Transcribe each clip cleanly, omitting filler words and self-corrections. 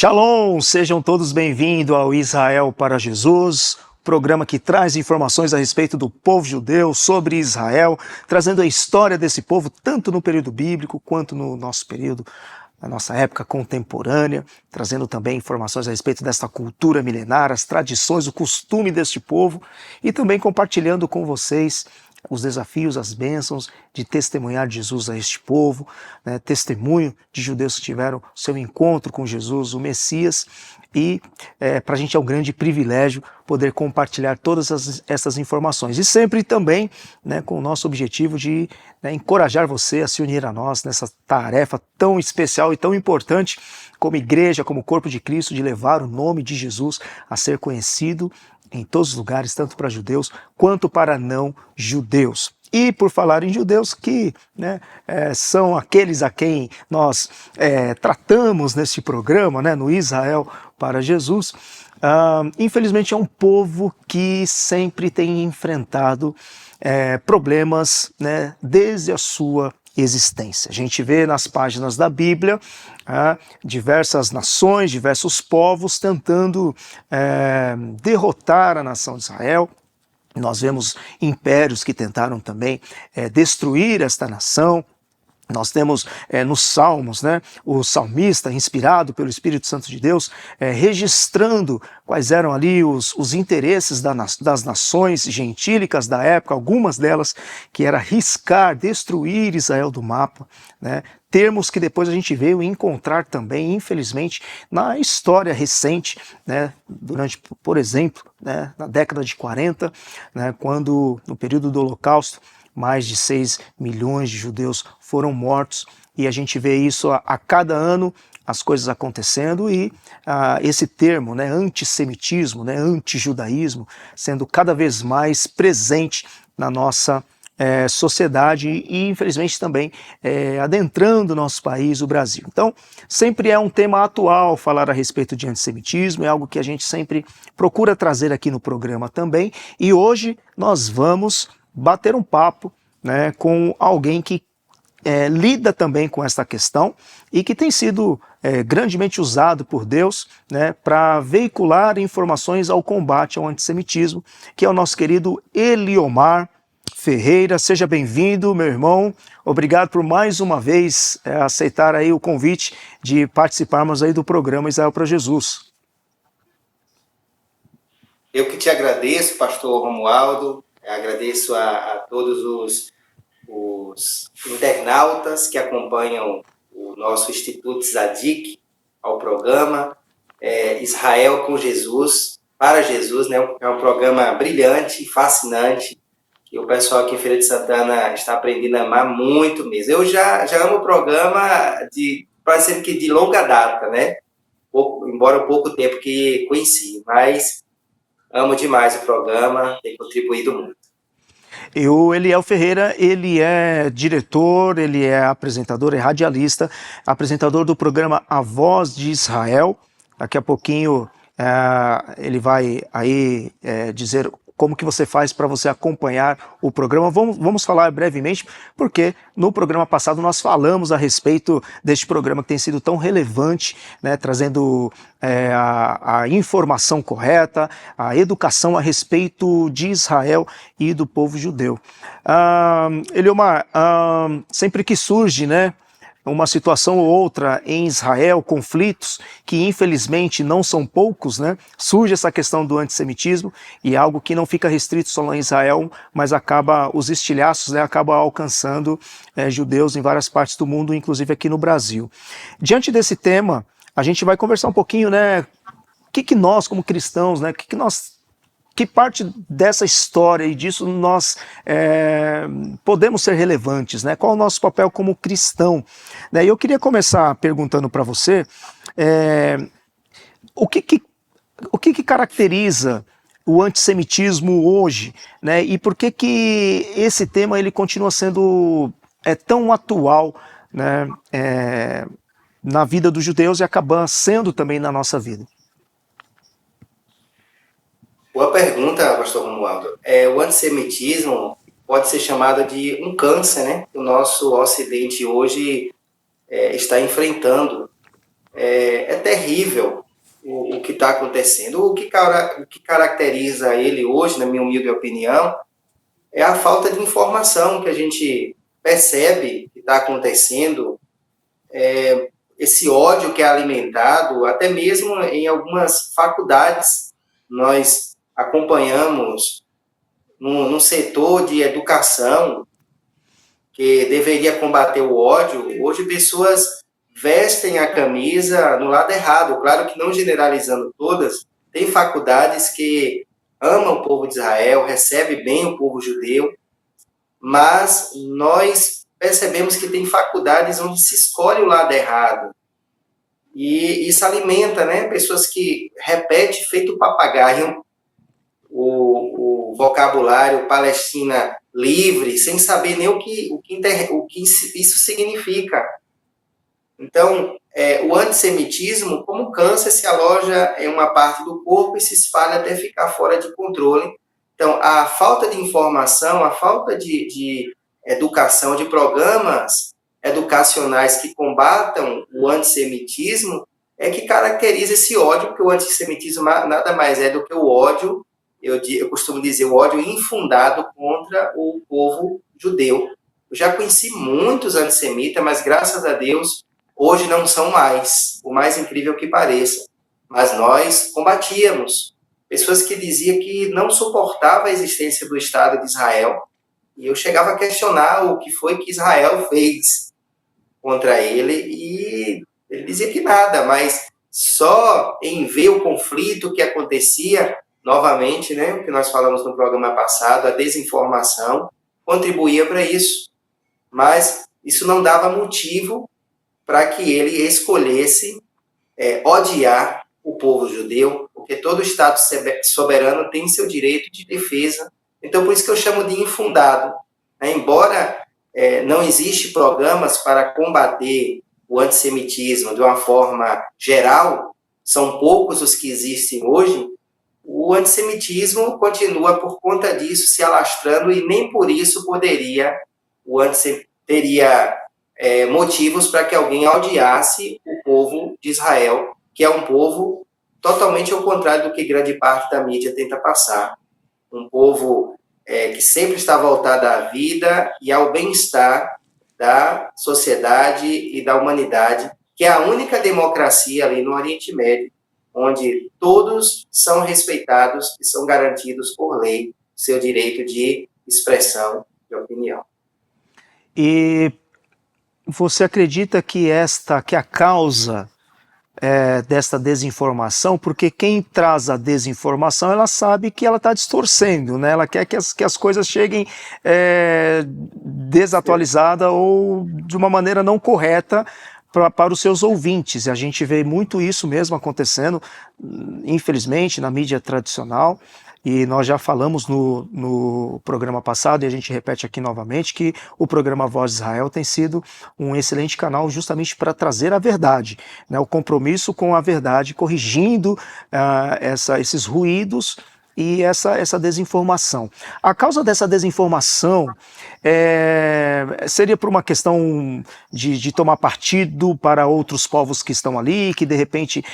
Shalom, sejam todos bem-vindos ao Israel para Jesus, programa que traz informações a respeito do povo judeu, sobre Israel, trazendo a história desse povo tanto no período bíblico quanto no nosso período, na nossa época contemporânea, trazendo também informações a respeito desta cultura milenar, as tradições, o costume deste povo e também compartilhando com vocês os desafios, as bênçãos de testemunhar de Jesus a este povo, né, testemunho de judeus que tiveram seu encontro com Jesus, o Messias, e para a gente é um grande privilégio poder compartilhar todas essas informações. E sempre também, né, com o nosso objetivo de encorajar você a se unir a nós nessa tarefa tão especial e tão importante como igreja, como corpo de Cristo, de levar o nome de Jesus a ser conhecido em todos os lugares, tanto para judeus quanto para não judeus. E por falar em judeus, que são aqueles a quem nós tratamos neste programa, no Israel para Jesus, infelizmente é um povo que sempre tem enfrentado problemas, desde a sua existência. A gente vê nas páginas da Bíblia diversas nações, diversos povos tentando derrotar a nação de Israel. Nós vemos impérios que tentaram também destruir esta nação. Nós temos nos Salmos, o salmista, inspirado pelo Espírito Santo de Deus, registrando quais eram ali os interesses das nações gentílicas da época, algumas delas que era riscar, destruir Israel do mapa, termos que depois a gente veio encontrar também, infelizmente, na história recente, durante, por exemplo, na década de 40, quando no período do Holocausto, mais de 6 milhões de judeus foram mortos, e a gente vê isso a cada ano, as coisas acontecendo, e esse termo, antissemitismo, antijudaísmo, sendo cada vez mais presente na nossa sociedade e, infelizmente, também adentrando o nosso país, o Brasil. Então, sempre é um tema atual falar a respeito de antissemitismo, é algo que a gente sempre procura trazer aqui no programa também, e hoje nós vamos bater um papo com alguém que lida também com esta questão e que tem sido grandemente usado por Deus para veicular informações ao combate ao antissemitismo, que é o nosso querido Eliomar Ferreira. Seja bem-vindo, meu irmão. Obrigado por mais uma vez aceitar aí o convite de participarmos aí do programa Israel para Jesus. Eu que te agradeço, pastor Romualdo. Agradeço a todos os internautas que acompanham o nosso Instituto Zadik, ao programa Israel com Jesus, para Jesus, É um programa brilhante, fascinante, que o pessoal aqui em Feira de Santana está aprendendo a amar muito mesmo. Eu já amo o programa parece que de longa data, embora pouco tempo que conheci, mas amo demais o programa, tem contribuído muito. E o Eliel Ferreira, ele é diretor, ele é apresentador, é radialista, apresentador do programa A Voz de Israel. Daqui a pouquinho ele vai aí dizer como que você faz para você acompanhar o programa. Vamos falar brevemente, porque no programa passado nós falamos a respeito deste programa que tem sido tão relevante, trazendo a informação correta, a educação a respeito de Israel e do povo judeu. Eliomar, sempre que surge, uma situação ou outra em Israel, conflitos que infelizmente não são poucos, surge essa questão do antissemitismo, e algo que não fica restrito só em Israel, mas os estilhaços acabam alcançando judeus em várias partes do mundo, inclusive aqui no Brasil. Diante desse tema, a gente vai conversar um pouquinho, o que nós como cristãos, que parte dessa história e disso nós podemos ser relevantes, qual é o nosso papel como cristão. E eu queria começar perguntando para você o que caracteriza o antissemitismo hoje, e por que esse tema ele continua sendo tão atual na vida dos judeus e acaba sendo também na nossa vida. Boa pergunta, pastor Romualdo. O antissemitismo pode ser chamado de um câncer, que o nosso Ocidente hoje está enfrentando. É terrível o que está acontecendo. O que caracteriza ele hoje, na minha humilde opinião, é a falta de informação que a gente percebe que está acontecendo, esse ódio que é alimentado, até mesmo em algumas faculdades. Nós acompanhamos num setor de educação que deveria combater o ódio. Hoje pessoas vestem a camisa no lado errado. Claro que não generalizando todas, tem faculdades que amam o povo de Israel, recebem bem o povo judeu, mas nós percebemos que tem faculdades onde se escolhe o lado errado. E isso alimenta, né, pessoas que repetem feito papagaio o vocabulário Palestina livre, sem saber nem o que isso significa. Então, o antissemitismo, como câncer, se aloja em uma parte do corpo e se espalha até ficar fora de controle. Então, a falta de informação, a falta de educação, de programas educacionais que combatam o antissemitismo, é que caracteriza esse ódio, porque o antissemitismo nada mais é do que o ódio, eu costumo dizer, o ódio infundado contra o povo judeu. Eu já conheci muitos antissemitas, mas graças a Deus, hoje não são mais, o mais incrível que pareça. Mas nós combatíamos. Pessoas que diziam que não suportava a existência do Estado de Israel. E eu chegava a questionar o que foi que Israel fez contra ele. E ele dizia que nada, mas só em ver o conflito que acontecia, novamente, né, o que nós falamos no programa passado, a desinformação, contribuía para isso. Mas isso não dava motivo para que ele escolhesse odiar o povo judeu, porque todo Estado soberano tem seu direito de defesa. Então, por isso que eu chamo de infundado. Embora não existe programas para combater o antissemitismo de uma forma geral, são poucos os que existem hoje, o antissemitismo continua, por conta disso, se alastrando, e nem por isso teria motivos para que alguém odiasse o povo de Israel, que é um povo totalmente ao contrário do que grande parte da mídia tenta passar. Um povo que sempre está voltado à vida e ao bem-estar da sociedade e da humanidade, que é a única democracia ali no Oriente Médio, onde todos são respeitados e são garantidos por lei seu direito de expressão de opinião. E você acredita que a causa desta desinformação, porque quem traz a desinformação, ela sabe que ela está distorcendo, né? Ela quer que as coisas cheguem desatualizadas ou de uma maneira não correta para os seus ouvintes. E a gente vê muito isso mesmo acontecendo, infelizmente, na mídia tradicional. E nós já falamos no programa passado, e a gente repete aqui novamente, que o programa Voz de Israel tem sido um excelente canal justamente para trazer a verdade, né, o compromisso com a verdade, corrigindo esses ruídos e essa desinformação. A causa dessa desinformação seria por uma questão de tomar partido para outros povos que estão ali, que de repente,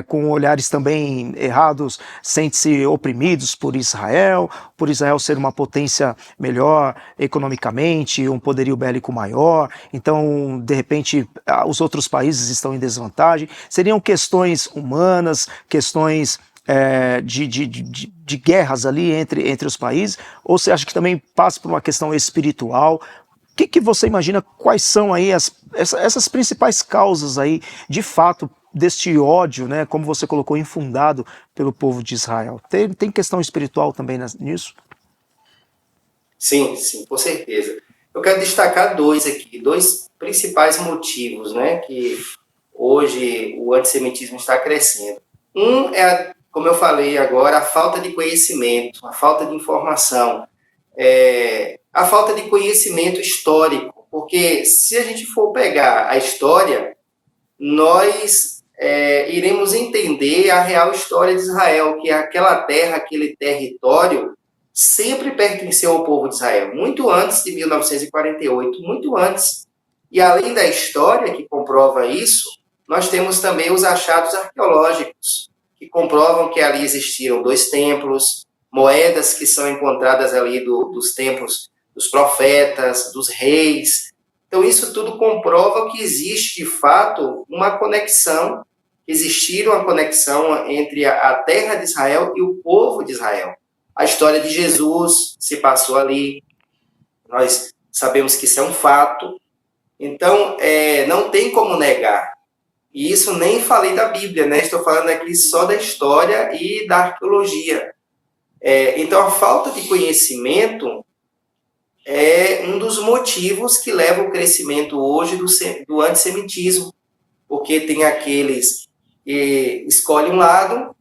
com olhares também errados, sentem-se oprimidos por Israel ser uma potência melhor economicamente, um poderio bélico maior, então de repente os outros países estão em desvantagem. Seriam questões humanas, questões de guerras ali entre os países, ou você acha que também passa por uma questão espiritual? O que você imagina, quais são aí essas principais causas aí, de fato, deste ódio, né, como você colocou, infundado pelo povo de Israel? Tem questão espiritual também nisso? Sim, com certeza. Eu quero destacar dois principais motivos, né, que hoje o antissemitismo está crescendo. Um é como eu falei agora, a falta de conhecimento, a falta de informação, a falta de conhecimento histórico, porque se a gente for pegar a história, nós iremos entender a real história de Israel, que aquela terra, aquele território, sempre pertenceu ao povo de Israel, muito antes de 1948, muito antes. E além da história que comprova isso, nós temos também os achados arqueológicos, que comprovam que ali existiram 2 templos, moedas que são encontradas ali dos templos dos profetas, dos reis. Então, isso tudo comprova que existe, de fato, uma conexão, existiram uma conexão entre a terra de Israel e o povo de Israel. A história de Jesus se passou ali, nós sabemos que isso é um fato, então não tem como negar. E isso nem falei da Bíblia, né? Estou falando aqui só da história e da arqueologia. Então, a falta de conhecimento é um dos motivos que leva ao crescimento hoje do antissemitismo, porque tem aqueles que escolhem um lado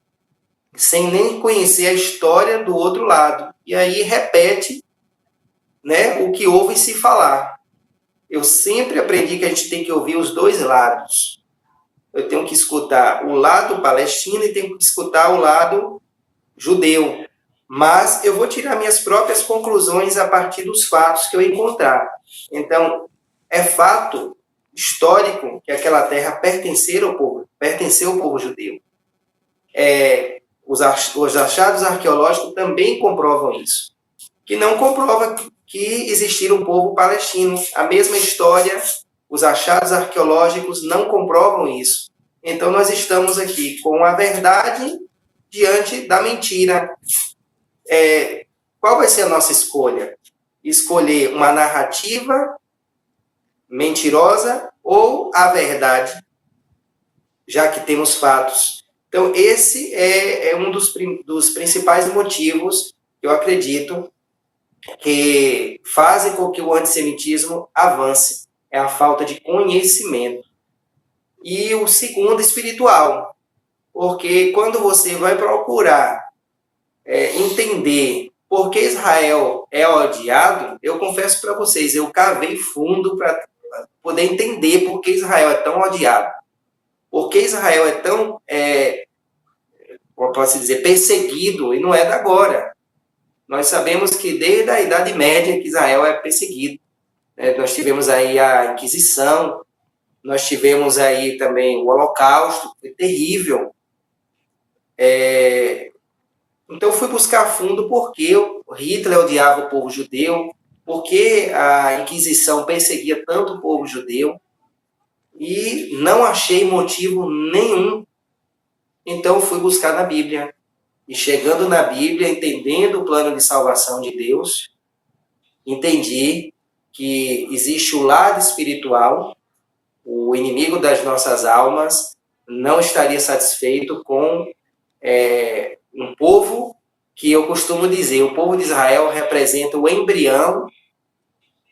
sem nem conhecer a história do outro lado, e aí repete, né, o que ouve se falar. Eu sempre aprendi que a gente tem que ouvir os 2 lados. Eu tenho que escutar o lado palestino e tenho que escutar o lado judeu. Mas eu vou tirar minhas próprias conclusões a partir dos fatos que eu encontrar. Então, é fato histórico que aquela terra pertenceu ao povo judeu. Os achados arqueológicos também comprovam isso. Que não comprova que existira um povo palestino. A mesma história, os achados arqueológicos não comprovam isso. Então, nós estamos aqui com a verdade diante da mentira. Qual vai ser a nossa escolha? Escolher uma narrativa mentirosa ou a verdade, já que temos fatos. Então, esse é um dos principais motivos, eu acredito, que fazem com que o antissemitismo avance. É a falta de conhecimento. E o segundo, espiritual. Porque quando você vai procurar entender por que Israel é odiado, eu confesso para vocês, eu cavei fundo para poder entender por que Israel é tão odiado. Por que Israel é tão, como posso dizer, perseguido, e não é da agora. Nós sabemos que desde a Idade Média que Israel é perseguido. Nós tivemos aí a Inquisição, nós tivemos aí também o Holocausto, foi terrível. Então, eu fui buscar a fundo por que Hitler odiava o povo judeu, por que a Inquisição perseguia tanto o povo judeu, e não achei motivo nenhum. Então, eu fui buscar na Bíblia. E chegando na Bíblia, entendendo o plano de salvação de Deus, entendi que existe o lado espiritual, o inimigo das nossas almas não estaria satisfeito com um povo que eu costumo dizer, o povo de Israel representa o embrião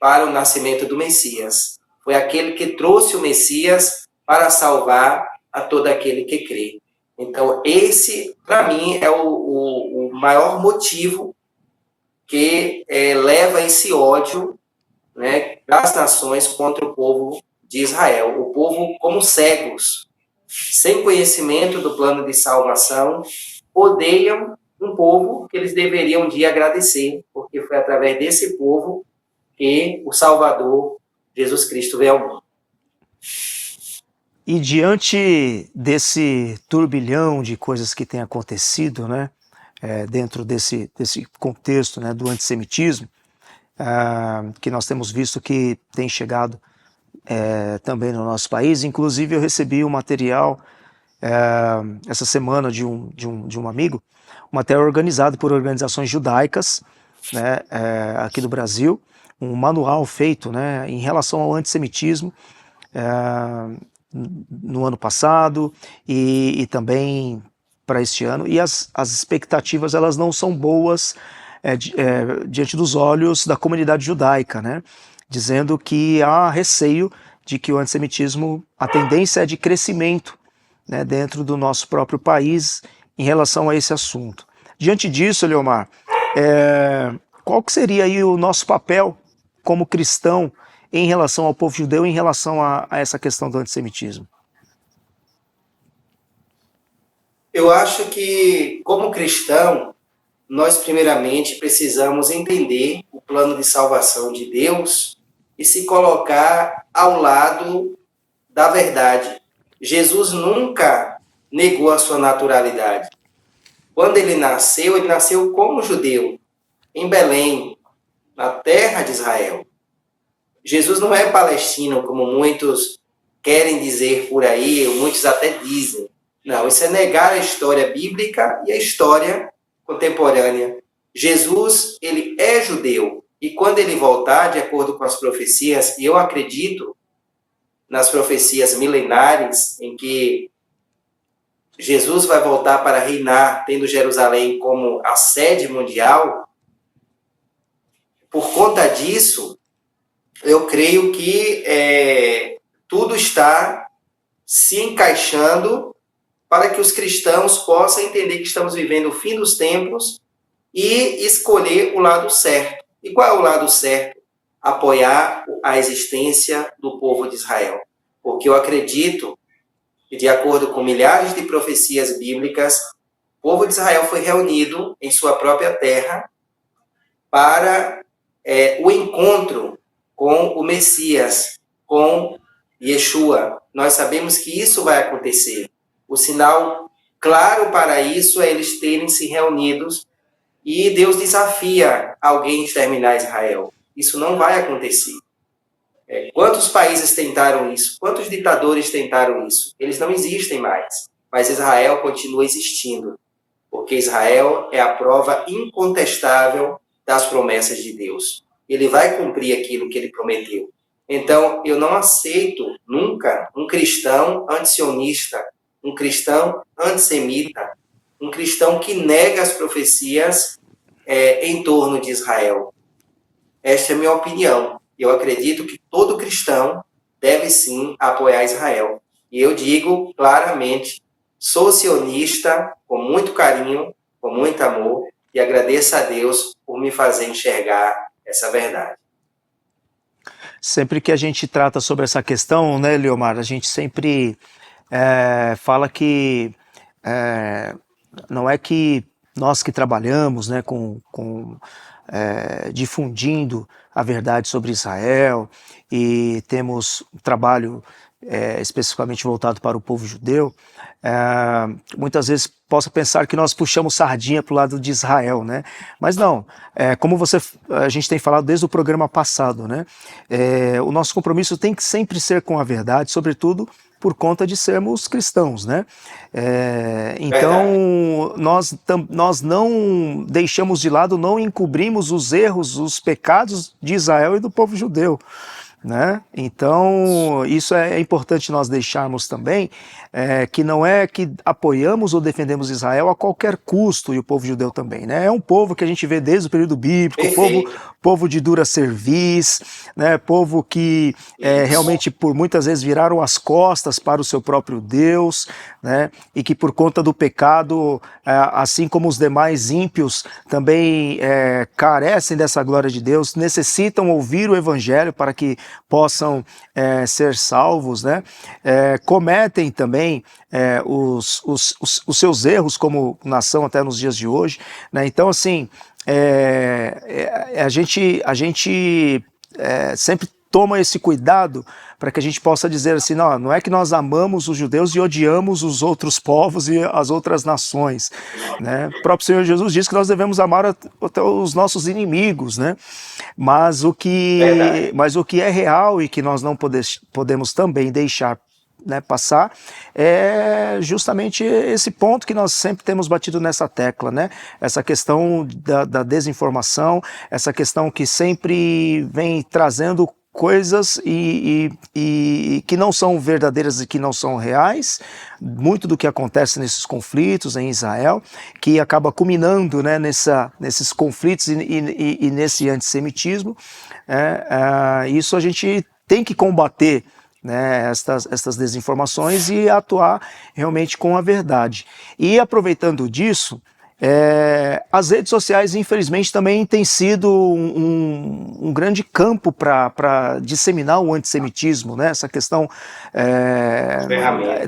para o nascimento do Messias. Foi aquele que trouxe o Messias para salvar a todo aquele que crê. Então, esse, para mim, é o maior motivo que leva esse ódio, né, das nações contra o povo de Israel. O povo como cegos, sem conhecimento do plano de salvação, odeiam um povo que eles deveriam um dia agradecer, porque foi através desse povo que o Salvador, Jesus Cristo, veio ao mundo. E diante desse turbilhão de coisas que tem acontecido, né, dentro desse contexto, né, do antissemitismo, que nós temos visto que tem chegado também no nosso país, inclusive eu recebi um material essa semana de um amigo, um material organizado por organizações judaicas, né, aqui do Brasil, um manual feito, né, em relação ao antissemitismo, no ano passado e também para este ano, e as expectativas elas não são boas diante dos olhos da comunidade judaica, né? Dizendo que há receio de que o antissemitismo, a tendência é de crescimento, né, dentro do nosso próprio país em relação a esse assunto. Diante disso, Eliomar, qual que seria aí o nosso papel como cristão em relação ao povo judeu, em relação a essa questão do antissemitismo? Eu acho que, como cristão, nós primeiramente precisamos entender o plano de salvação de Deus e se colocar ao lado da verdade. Jesus nunca negou a sua naturalidade. Quando ele nasceu como judeu, em Belém, na terra de Israel. Jesus não é palestino, como muitos querem dizer por aí, ou muitos até dizem. Não, isso é negar a história bíblica e a história contemporânea. Jesus, ele é judeu. E quando ele voltar, de acordo com as profecias, e eu acredito nas profecias milenares, em que Jesus vai voltar para reinar, tendo Jerusalém como a sede mundial, por conta disso, eu creio que tudo está se encaixando para que os cristãos possam entender que estamos vivendo o fim dos tempos e escolher o lado certo. E qual é o lado certo? Apoiar a existência do povo de Israel. Porque eu acredito que, de acordo com milhares de profecias bíblicas, o povo de Israel foi reunido em sua própria terra para o encontro com o Messias, com Yeshua. Nós sabemos que isso vai acontecer. O sinal claro para isso é eles terem se reunidos e Deus desafia alguém a exterminar Israel. Isso não vai acontecer. Quantos países tentaram isso? Quantos ditadores tentaram isso? Eles não existem mais. Mas Israel continua existindo. Porque Israel é a prova incontestável das promessas de Deus. Ele vai cumprir aquilo que ele prometeu. Então, eu não aceito nunca um cristão antisionista, um cristão antissemita, um cristão que nega as profecias em torno de Israel. Esta é a minha opinião. Eu acredito que todo cristão deve sim apoiar Israel. E eu digo claramente, sou sionista com muito carinho, com muito amor, e agradeço a Deus por me fazer enxergar essa verdade. Sempre que a gente trata sobre essa questão, né, Leomar, a gente sempre fala que não é que nós que trabalhamos, né, difundindo a verdade sobre Israel e temos um trabalho especificamente voltado para o povo judeu, muitas vezes possa pensar que nós puxamos sardinha para o lado de Israel, né? Mas não, como a gente tem falado desde o programa passado, né? O nosso compromisso tem que sempre ser com a verdade, sobretudo por conta de sermos cristãos, né? Então, nós não deixamos de lado, não encobrimos os erros, os pecados de Israel e do povo judeu, né? Então, isso é importante nós deixarmos também, que não é que apoiamos ou defendemos Israel a qualquer custo, e o povo judeu também, né? É um povo que a gente vê desde o período bíblico, povo de dura cerviz, né? Povo que realmente por muitas vezes viraram as costas para o seu próprio Deus, né? E que por conta do pecado, assim como os demais ímpios, também carecem dessa glória de Deus, necessitam ouvir o evangelho para que possam ser salvos, né? Cometem também os seus erros como nação até nos dias de hoje, né? Então, assim, a gente sempre toma esse cuidado para que a gente possa dizer assim, não é que nós amamos os judeus e odiamos os outros povos e as outras nações, né? O próprio Senhor Jesus diz que nós devemos amar até os nossos inimigos, né? Mas o que é real e que nós não podemos também deixar, né, passar é justamente esse ponto que nós sempre temos batido nessa tecla, né? Essa questão da desinformação, essa questão que sempre vem trazendo coisas e que não são verdadeiras e que não são reais, muito do que acontece nesses conflitos em Israel, que acaba culminando, né, nesses conflitos e nesse antissemitismo. Isso a gente tem que combater, né, estas desinformações e atuar realmente com a verdade. E aproveitando disso, as redes sociais, infelizmente, também têm sido um grande campo para disseminar o antissemitismo, né? Essa questão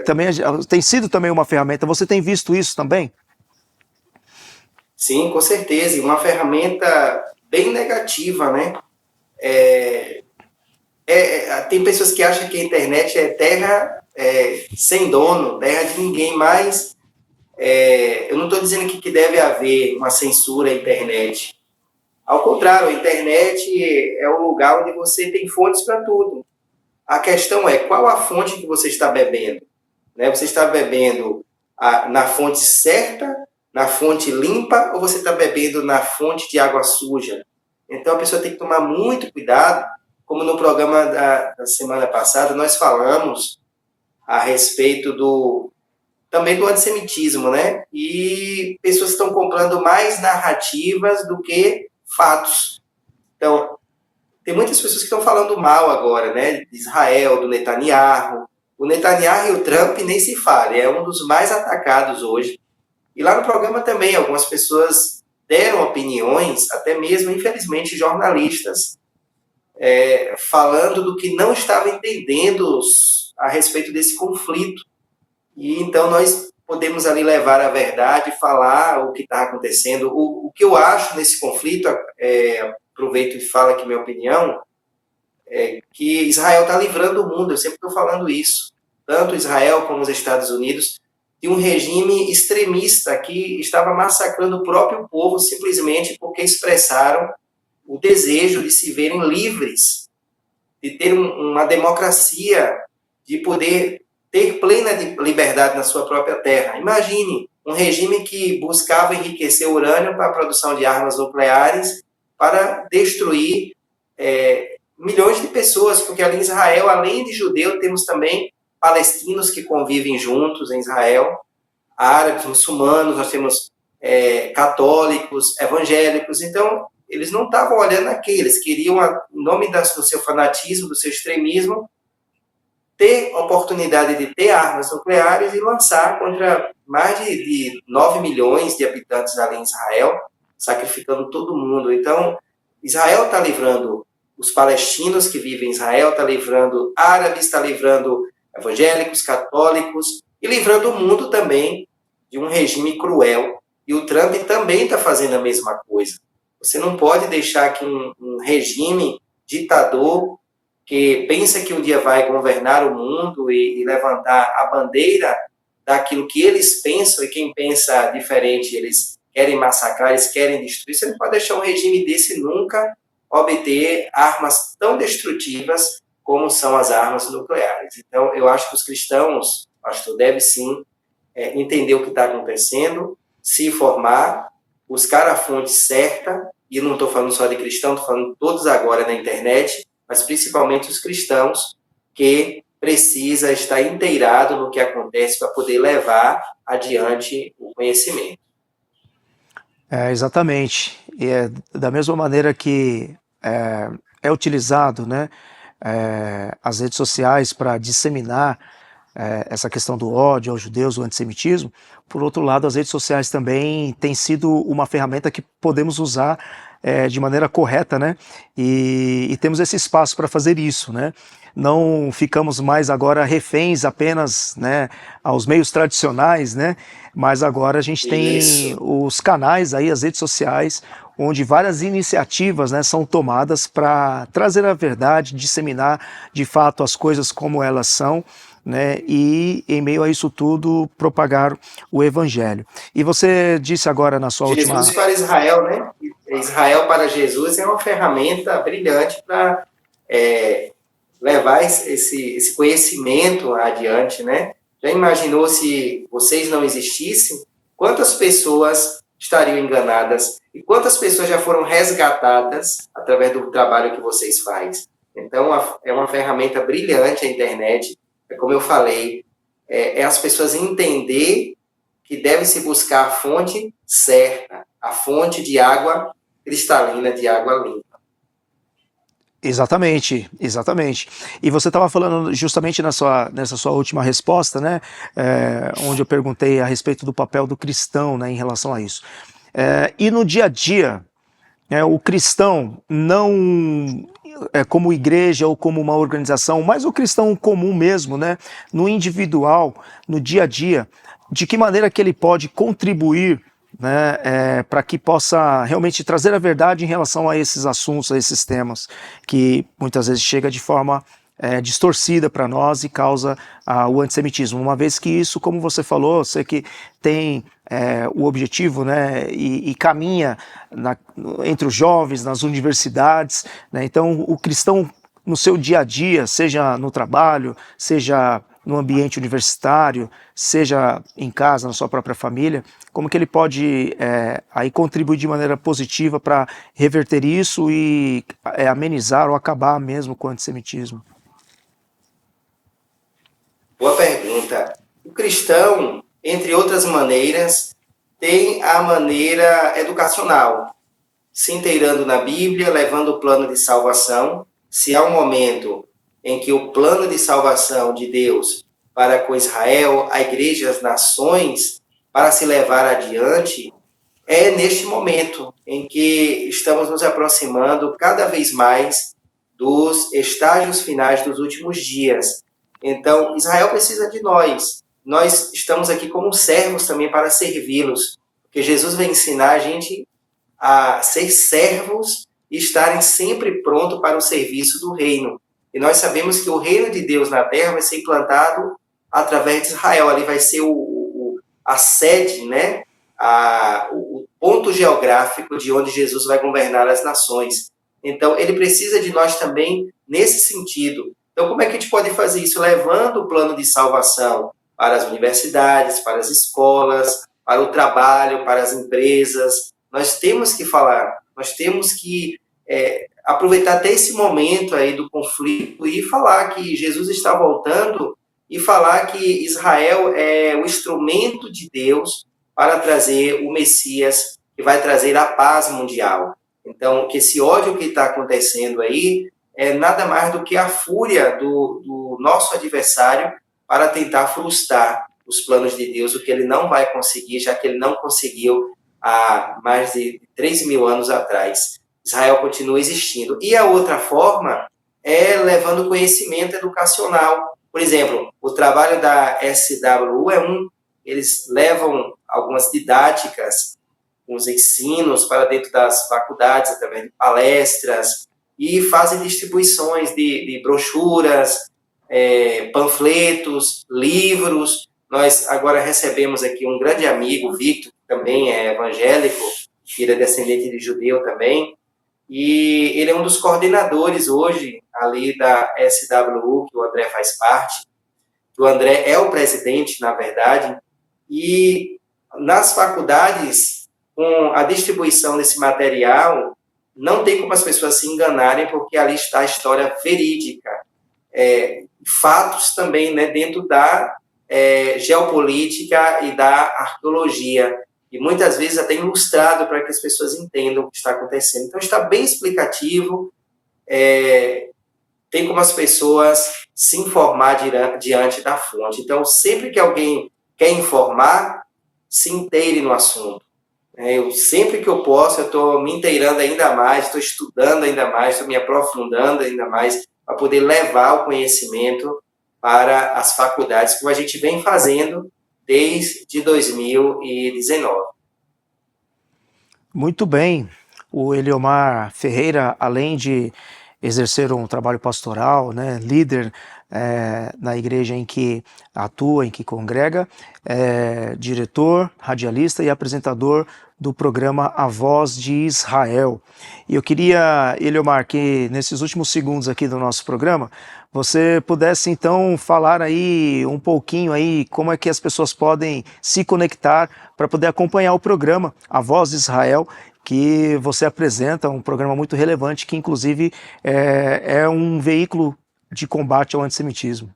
também tem sido também uma ferramenta. Você tem visto isso também? Sim, com certeza. E uma ferramenta bem negativa, né? Tem pessoas que acham que a internet é terra sem dono, terra de ninguém, mas eu não estou dizendo aqui que deve haver uma censura à internet. Ao contrário, a internet é o lugar onde você tem fontes para tudo. A questão é, qual a fonte que você está bebendo? Né? Você está bebendo na fonte certa, na fonte limpa, ou você está bebendo na fonte de água suja? Então a pessoa tem que tomar muito cuidado, como no programa da semana passada, nós falamos a respeito também do antissemitismo, né? E pessoas estão comprando mais narrativas do que fatos. Então, tem muitas pessoas que estão falando mal agora, né? De Israel, do Netanyahu. O Netanyahu e o Trump nem se fala, é um dos mais atacados hoje. E lá no programa também, algumas pessoas deram opiniões, até mesmo, infelizmente, jornalistas, falando do que não estavam entendendo a respeito desse conflito. E então nós podemos ali levar a verdade, falar o que está acontecendo. O que eu acho nesse conflito, aproveito e falo aqui minha opinião, é que Israel está livrando o mundo, eu sempre estou falando isso. Tanto Israel como os Estados Unidos, de um regime extremista que estava massacrando o próprio povo simplesmente porque expressaram o desejo de se verem livres, de ter uma democracia, de poder ter plena liberdade na sua própria terra. Imagine um regime que buscava enriquecer urânio para a produção de armas nucleares para destruir milhões de pessoas, porque ali em Israel, além de judeu, temos também palestinos que convivem juntos em Israel, árabes, muçulmanos, nós temos católicos, evangélicos. Então, eles não estavam olhando aqui, eles queriam, em nome do seu fanatismo, do seu extremismo, ter oportunidade de ter armas nucleares e lançar contra mais de 9 milhões de habitantes ali em Israel, sacrificando todo mundo. Então, Israel está livrando os palestinos que vivem em Israel, está livrando árabes, está livrando evangélicos, católicos, e livrando o mundo também de um regime cruel. E o Trump também está fazendo a mesma coisa. Você não pode deixar que um regime ditador que pensa que um dia vai governar o mundo e levantar a bandeira daquilo que eles pensam, e quem pensa diferente, eles querem massacrar, eles querem destruir. Você não pode deixar um regime desse nunca obter armas tão destrutivas como são as armas nucleares. Então, eu acho que os cristãos, pastor, devem sim entender o que está acontecendo, se informar, buscar a fonte certa, e não estou falando só de cristão, estou falando todos agora na internet, mas principalmente os cristãos, que precisa estar inteirado no que acontece para poder levar adiante o conhecimento. Exatamente. E da mesma maneira que é utilizado, né, as redes sociais para disseminar essa questão do ódio aos judeus, o antissemitismo, por outro lado, as redes sociais também têm sido uma ferramenta que podemos usar de maneira correta, né? E temos esse espaço para fazer isso, né? Não ficamos mais agora reféns apenas, né, aos meios tradicionais, né? Mas agora a gente tem os canais aí, as redes sociais, onde várias iniciativas, né, são tomadas para trazer a verdade, disseminar de fato as coisas como elas são, né, e em meio a isso tudo propagar o evangelho. E você disse agora na sua última... Jesus para Israel, né? Israel para Jesus é uma ferramenta brilhante para levar esse conhecimento adiante, né? Já imaginou se vocês não existissem? Quantas pessoas estariam enganadas? E quantas pessoas já foram resgatadas através do trabalho que vocês fazem? Então, é uma ferramenta brilhante a internet. Como eu falei, as pessoas entender que deve se buscar a fonte certa, a fonte de água cristalina, de água limpa. Exatamente, exatamente. E você estava falando justamente nessa sua última resposta, né, onde eu perguntei a respeito do papel do cristão, né, em relação a isso. E no dia a dia, o cristão não como igreja ou como uma organização, mas o cristão comum mesmo, né, no individual, no dia a dia, de que maneira que ele pode contribuir, né, para que possa realmente trazer a verdade em relação a esses assuntos, a esses temas, que muitas vezes chega de forma distorcida para nós e causa o antissemitismo. Uma vez que isso, como você falou, você que tem o objetivo, né, e caminha entre os jovens, nas universidades, né, então o cristão no seu dia a dia, seja no trabalho, seja no ambiente universitário, seja em casa, na sua própria família, como que ele pode aí contribuir de maneira positiva para reverter isso e amenizar ou acabar mesmo com o antissemitismo? Boa pergunta. O cristão, entre outras maneiras, tem a maneira educacional, se inteirando na Bíblia, levando o plano de salvação. Se há um momento em que o plano de salvação de Deus para com Israel, a igreja, as nações, para se levar adiante, é neste momento em que estamos nos aproximando cada vez mais dos estágios finais dos últimos dias. Então, Israel precisa de nós. Nós estamos aqui como servos também para servi-los, porque Jesus vai ensinar a gente a ser servos e estarem sempre prontos para o serviço do reino. E nós sabemos que o reino de Deus na terra vai ser implantado através de Israel. Ali vai ser a sede, né? O ponto geográfico de onde Jesus vai governar as nações. Então, ele precisa de nós também nesse sentido. Então, como é que a gente pode fazer isso? Levando o plano de salvação para as universidades, para as escolas, para o trabalho, para as empresas. Nós temos que falar, nós temos que aproveitar até esse momento aí do conflito e falar que Jesus está voltando e falar que Israel é o instrumento de Deus para trazer o Messias, que vai trazer a paz mundial. Então, que esse ódio que está acontecendo aí é nada mais do que a fúria do nosso adversário para tentar frustrar os planos de Deus, o que ele não vai conseguir, já que ele não conseguiu há mais de 3.000 anos atrás. Israel continua existindo. E a outra forma é levando conhecimento educacional. Por exemplo, o trabalho da SWU eles levam algumas didáticas, uns ensinos para dentro das faculdades, através de palestras, e fazem distribuições de brochuras, panfletos, livros. Nós agora recebemos aqui um grande amigo, Victor, que também é evangélico, ele é descendente de judeu também, e ele é um dos coordenadores hoje ali da SWU, que o André faz parte. O André é o presidente, na verdade, e nas faculdades, com a distribuição desse material, não tem como as pessoas se enganarem, porque ali está a história verídica. Fatos também, né, dentro da geopolítica e da arqueologia, e muitas vezes até ilustrado para que as pessoas entendam o que está acontecendo. Então, está bem explicativo, tem como as pessoas se informar diante da fonte. Então, sempre que alguém quer informar, se inteire no assunto. Sempre que eu posso, eu estou me inteirando ainda mais, estou estudando ainda mais, estou me aprofundando ainda mais para poder levar o conhecimento para as faculdades, como a gente vem fazendo desde 2019. Muito bem. O Eliomar Ferreira, além de exercer um trabalho pastoral, né, líder na igreja em que atua, em que congrega, diretor, radialista e apresentador do programa A Voz de Israel. E eu queria, Eliomar, que nesses últimos segundos aqui do nosso programa, você pudesse então falar aí um pouquinho aí como é que as pessoas podem se conectar para poder acompanhar o programa A Voz de Israel, que você apresenta, um programa muito relevante, que inclusive é um veículo de combate ao antissemitismo.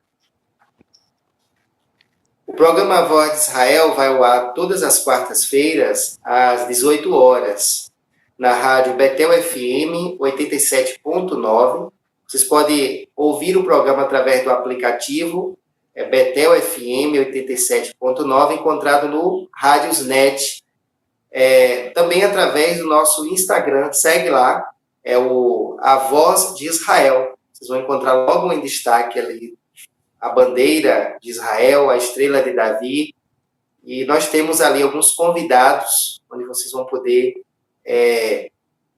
O programa A Voz de Israel vai ao ar todas as quartas-feiras, às 18 horas, na rádio Betel FM 87.9. Vocês podem ouvir o programa através do aplicativo Betel FM 87.9, encontrado no Rádiosnet. Também através do nosso Instagram, segue lá, A Voz de Israel. Vocês vão encontrar logo em destaque ali a bandeira de Israel, a estrela de Davi, e nós temos ali alguns convidados, onde vocês vão poder...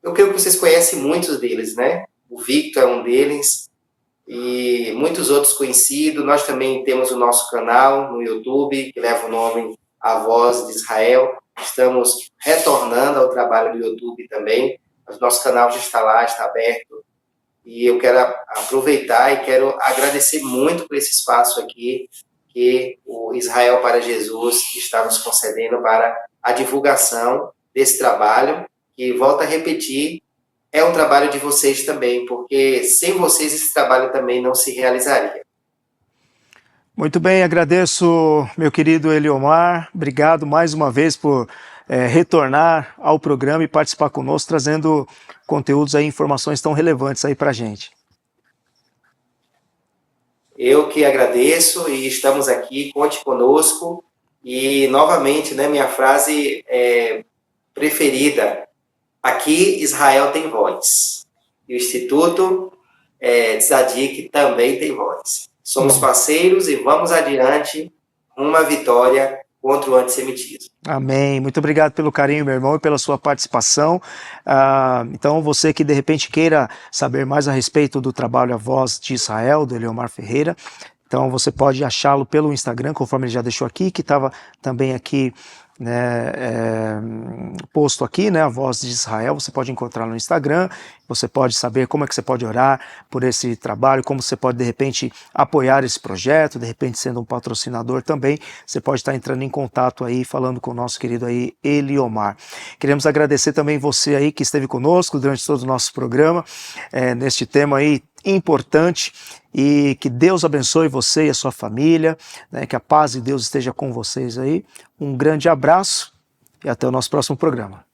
eu creio que vocês conhecem muitos deles, né? O Victor é um deles, e muitos outros conhecidos. Nós também temos o nosso canal no YouTube, que leva o nome A Voz de Israel. Estamos retornando ao trabalho do YouTube também. O nosso canal já está lá, está aberto. E eu quero aproveitar e quero agradecer muito por esse espaço aqui que o Israel para Jesus está nos concedendo para a divulgação desse trabalho, que, volto a repetir, é um trabalho de vocês também, porque sem vocês esse trabalho também não se realizaria. Muito bem, agradeço, meu querido Eliomar. Obrigado mais uma vez por retornar ao programa e participar conosco, trazendo conteúdos aí, informações tão relevantes aí para a gente. Eu que agradeço e estamos aqui, conte conosco. E, novamente, né, minha frase preferida, aqui Israel tem voz. E o Instituto Tzadik também tem voz. Somos parceiros e vamos adiante rumo à vitória contra o antissemitismo. Amém. Muito obrigado pelo carinho, meu irmão, e pela sua participação. Então, você que de repente queira saber mais a respeito do trabalho A Voz de Israel, do Eliomar Ferreira, então você pode achá-lo pelo Instagram, conforme ele já deixou aqui, que estava também aqui, né, posto aqui, né, A Voz de Israel. Você pode encontrar no Instagram, você pode saber como é que você pode orar por esse trabalho, como você pode de repente apoiar esse projeto, de repente sendo um patrocinador também, você pode estar entrando em contato aí, falando com o nosso querido aí Eliomar. Queremos agradecer também você aí que esteve conosco durante todo o nosso programa, neste tema aí importante, e que Deus abençoe você e a sua família, né, que a paz de Deus esteja com vocês aí. Um grande abraço e até o nosso próximo programa.